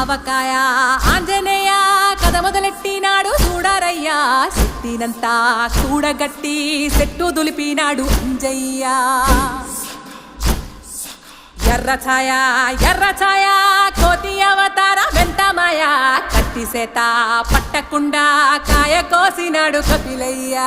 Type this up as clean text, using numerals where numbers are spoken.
ఆవకాయ ఆంజనేయ కథ మొదలెట్టినాడు చూడరయ్యా శక్తినంతా చూడగట్టి చెట్టు దులిపినాడు అంజయ్య ఎర్ర ఛాయ కోతి అవతార వెంటమాయ కత్తి సేత పట్టకుండా కాయ కోసినాడు కపిలయ్య